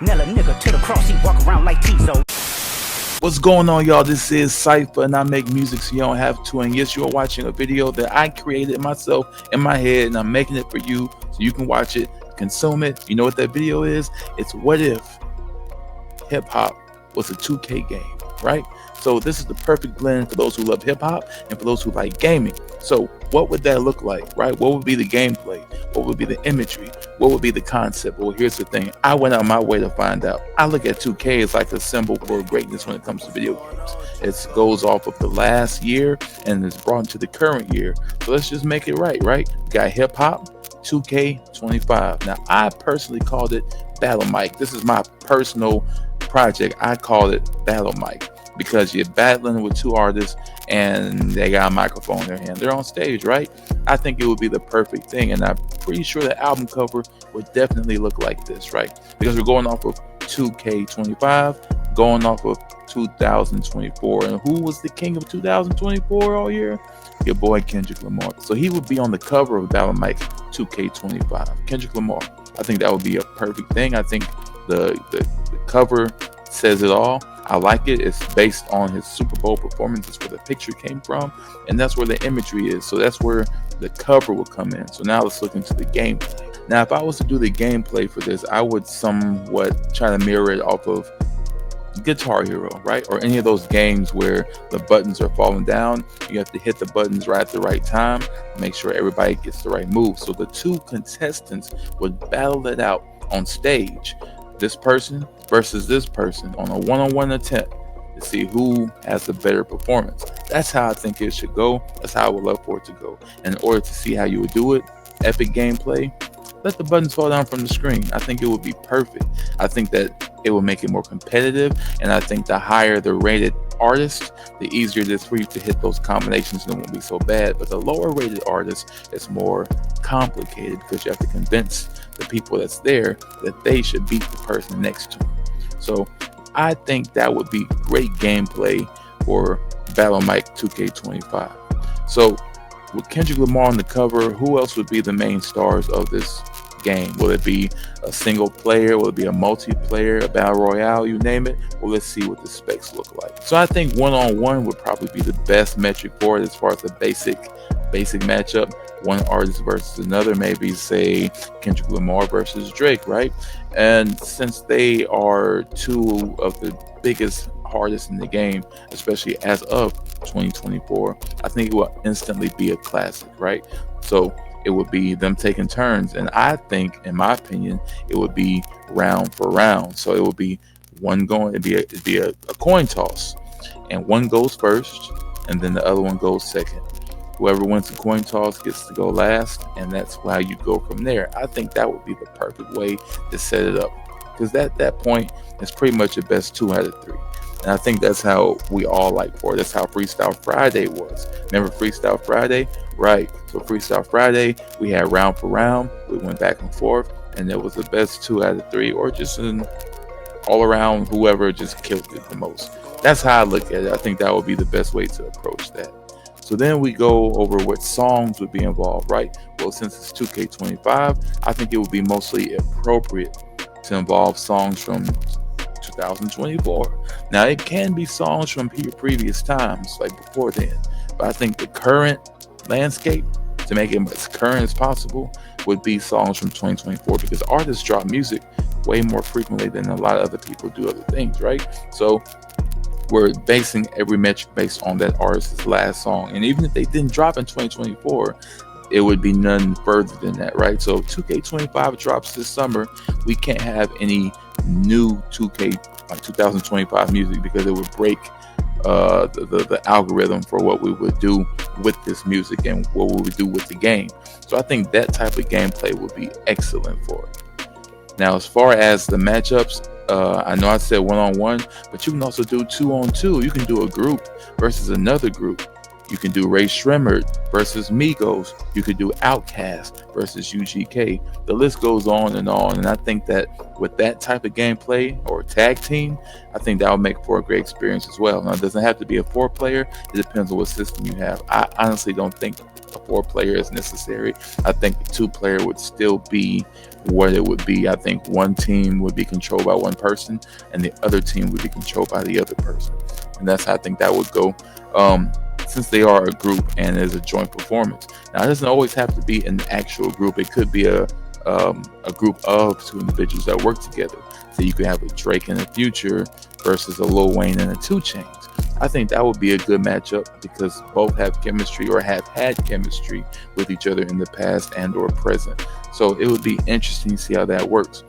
Nail a nigga to the cross, he walk around like Tizo. What's going on, y'all? This is Cypher, and I make music so you don't have to. And yes, you're watching a video that I created myself in my head, and I'm making it for you so you can watch it, consume it. You know what that video is? It's what if hip hop was a 2K game, right? So this is the perfect blend for those who love hip hop and for those who like gaming. So what would that look like, right? What would be the gameplay? What would be the imagery? What would be the concept? Well, here's the thing. I went out my way to find out. I look at 2K as like a symbol for greatness when it comes to video games. It goes off of the last year and it's brought into the current year. So let's just make it right? We got hip hop, 2K25. Now, I personally called it Battle Mic. This is my personal project. I call it Battle Mic because you're battling with two artists and they got a microphone in their hand. They're on stage, right? I think it would be the perfect thing, and I'm pretty sure the album cover would definitely look like this, right? Because we're going off of 2K25, going off of 2024. And who was the king of 2024 all year? Your boy Kendrick Lamar. So he would be on the cover of Battle Mic 2K25. Kendrick Lamar. I think that would be a perfect thing. I think the cover says it all. I like it. It's based on his Super Bowl performance. That's where the picture came from, and that's where the imagery is. So that's where the cover will come in. So now let's look into the gameplay. Now, if I was to do the gameplay for this, I would somewhat try to mirror it off of Guitar Hero, right? Or any of those games where the buttons are falling down. You have to hit the buttons right at the right time, make sure everybody gets the right move. So the two contestants would battle it out on stage. This person versus this person on a one-on-one attempt to see who has the better performance. That's how I think it should go. That's how I would love for it to go. And in order to see how you would do it, epic gameplay, let the buttons fall down from the screen. I think it would be perfect. I think that it will make it more competitive, and I think the higher the rated artist, the easier it is for you to hit those combinations and it won't be so bad. But the lower rated artist is more complicated because you have to convince the people that's there that they should beat the person next to them. So I think that would be great gameplay for Battle Mic 2K25. So with Kendrick Lamar on the cover, who else would be the main stars of this game? Will it be a single player? Will it be a multiplayer, a battle royale, you name it? Well, let's see what the specs look like. So I think one-on-one would probably be the best metric for it as far as the basic matchup. One artist versus another, maybe say Kendrick Lamar versus Drake, right? And since they are two of the biggest artists in the game, especially as of 2024, I think it will instantly be a classic, right? So it would be them taking turns, and I think, in my opinion, it would be round for round. So it would be one going, it'd be a coin toss, and one goes first, and then the other one goes second. Whoever wins the coin toss gets to go last, and that's how you go from there. I think that would be the perfect way to set it up, because at that point, it's pretty much the best 2 out of 3. And I think that's how we all like for it. That's how Freestyle Friday was. Remember Freestyle Friday? Right. So Freestyle Friday, we had round for round. We went back and forth, and it was the best 2 out of 3, or just an all around whoever just killed it the most. That's how I look at it. I think that would be the best way to approach that. So then we go over what songs would be involved, right? Well, since it's 2K25, I think it would be mostly appropriate to involve songs from 2024. Now, it can be songs from previous times, like before then, but I think the current landscape, to make it as current as possible, would be songs from 2024, because artists drop music way more frequently than a lot of other people do other things, right? So we're basing every metric based on that artist's last song. And even if they didn't drop in 2024, it would be none further than that, right? So 2K25 drops this summer. We can't have any new 2025 music, because it would break the algorithm for what we would do with this music and what we would do with the game. So I think that type of gameplay would be excellent for it. Now, as far as the matchups, I know I said one-on-one, but you can also do 2-on-2. You can do a group versus another group. You can do Ray Shremmerd versus Migos. You could do Outkast versus UGK. The list goes on. And I think that with that type of gameplay or tag team, I think that would make for a great experience as well. Now, it doesn't have to be a 4-player. It depends on what system you have. I honestly don't think a 4-player is necessary. I think the 2-player would still be what it would be. I think one team would be controlled by one person and the other team would be controlled by the other person. And that's how I think that would go. Since they are a group and is a joint performance. Now, it doesn't always have to be an actual group. It could be a group of 2 individuals that work together. So you could have a Drake and a Future versus a Lil Wayne and a 2 Chainz. I think that would be a good matchup because both have chemistry or have had chemistry with each other in the past and or present. So it would be interesting to see how that works.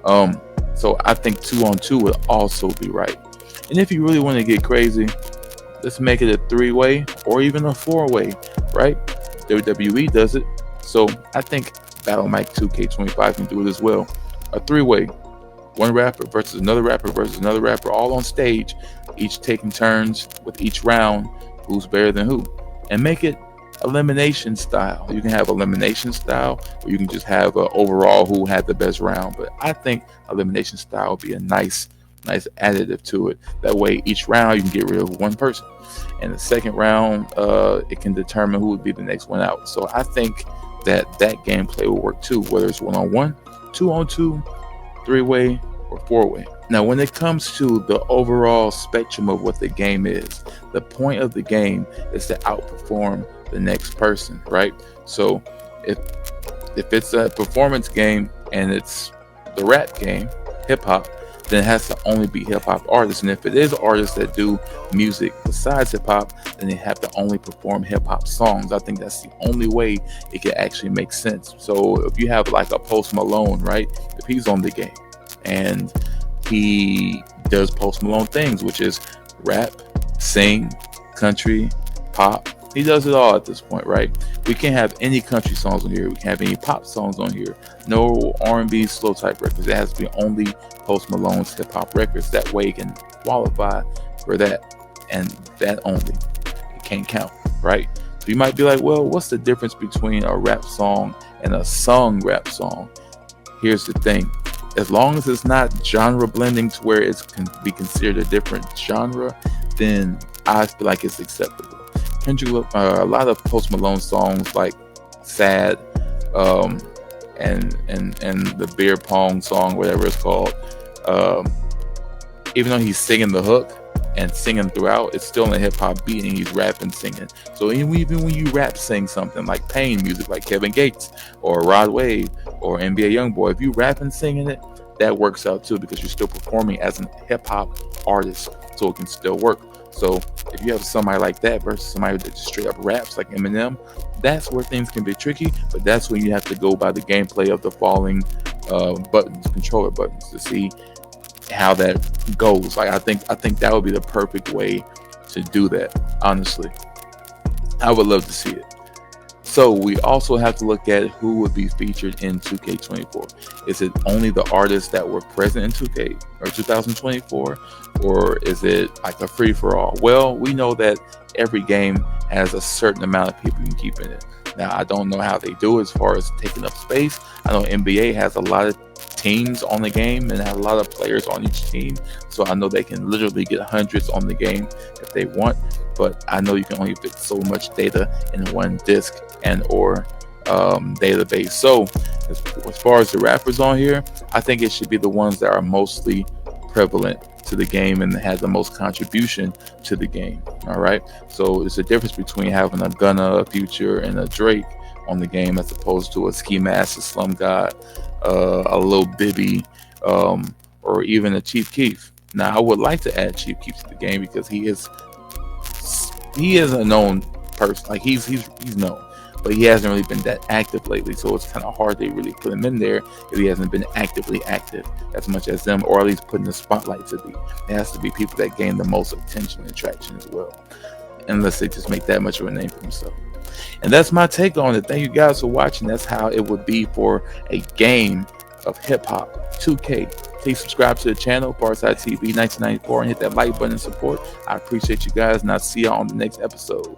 So I think 2-on-2 would also be right. And if you really want to get crazy, let's make it a 3-way or even a 4-way, right? WWE does it. So I think Battle Mike 2K25 can do it as well. A 3-way, one rapper versus another rapper, all on stage, each taking turns with each round, who's better than who. And make it elimination style. You can have elimination style, or you can just have a overall who had the best round. But I think elimination style would be a nice additive to it. That way each round you can get rid of one person, and the second round it can determine who would be the next one out. So I think that gameplay will work too, whether it's 1-on-1, 2-on-2, 3-way, or 4-way. Now when it comes to the overall spectrum of what the game is, the point of the game is to outperform the next person, right? So if it's a performance game and it's the rap game, hip-hop, then it has to only be hip-hop artists. And if it is artists that do music besides hip-hop, then they have to only perform hip-hop songs. I think that's the only way it can actually make sense. So if you have like a Post Malone, right? If he's on the game and he does Post Malone things, which is rap, sing, country, pop. He does it all at this point, right? We can't have any country songs on here. We can't have any pop songs on here. No R&B slow type records. It has to be only Post Malone's hip hop records. That way it can qualify for that, and that only. It can't count, right? So you might be like, well, what's the difference between a rap song and a sung rap song? Here's the thing. As long as it's not genre blending to where it can be considered a different genre, then I feel like it's acceptable. A lot of Post Malone songs like Sad and the beer pong song, whatever it's called, even though he's singing the hook and singing throughout, it's still in a hip-hop beat and he's rapping, singing. So even when you rap sing something like Pain music like Kevin Gates or Rod Wave or NBA Youngboy, if you rap and singing it, that works out too, because you're still performing as a hip-hop artist, so it can still work. So if you have somebody like that versus somebody that just straight up raps like Eminem, that's where things can be tricky. But that's when you have to go by the gameplay of the falling buttons, controller buttons, to see how that goes. Like I think that would be the perfect way to do that. Honestly, I would love to see it. So we also have to look at who would be featured in 2K24. Is it only the artists that were present in 2K or 2024, or is it like a free-for-all? Well, we know that every game has a certain amount of people you can keep in it. Now, I don't know how they do as far as taking up space. I know NBA has a lot of teams on the game and have a lot of players on each team, so I know they can literally get hundreds on the game if they want. But I know you can only fit so much data in one disk and or database. So as far as the rappers on here, I think it should be the ones that are mostly prevalent to the game and have the most contribution to the game. All right, so it's a difference between having a Gunna, a Future, and a Drake on the game as opposed to a Ski Mask, a Slum God, a Lil Bibby, or even a Chief Keef. Now I would like to add Chief Keef to the game because he is a known person. Like he's known, but he hasn't really been that active lately, so it's kind of hard to really put him in there if he hasn't been actively active as much as them, or at least put in the spotlight to be. It has to be people that gain the most attention and traction as well, unless they just make that much of a name for themselves. And that's my take on it. Thank you guys for watching. That's how it would be for a game of hip-hop 2K. Please subscribe to the channel, Farside TV 1994, and hit that like button and support. I appreciate you guys, and I'll see y'all on the next episode.